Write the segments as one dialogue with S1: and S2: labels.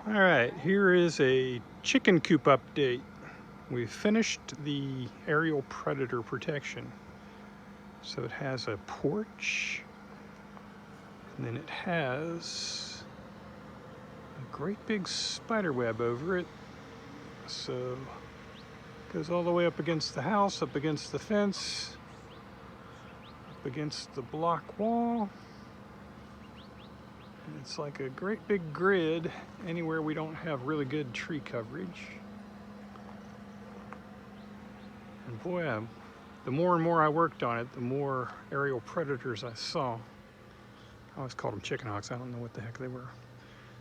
S1: All right, here is a chicken coop update. We finished the Ariel predator protection. So it has a porch, and then it has a great big spider web over it. So it goes all the way up against the house, up against the fence, up against the block wall. And it's like a great big grid anywhere we don't have really good tree coverage. And boy, the more and more I worked on it, the more aerial predators I saw. I always called them chicken hawks. I don't know what the heck they were.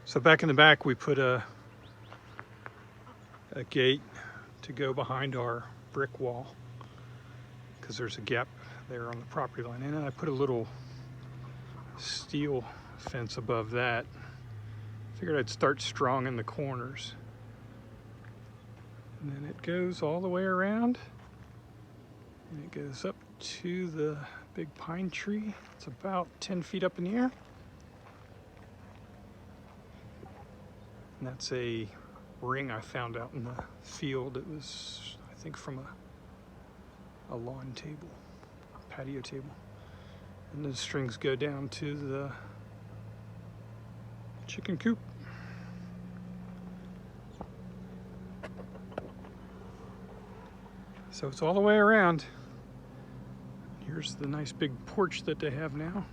S1: So back in the back, we put a gate to go behind our brick wall because there's a gap there on the property line. And then I put a little steel fence above that. Figured I'd start strong in the corners. And then it goes all the way around. And it goes up to the big pine tree. It's about 10 feet up in the air. And that's a ring I found out in the field. It was, I think, from a lawn table, patio table. And the strings go down to the chicken coop. So it's all the way around. Here's the nice big porch that they have now.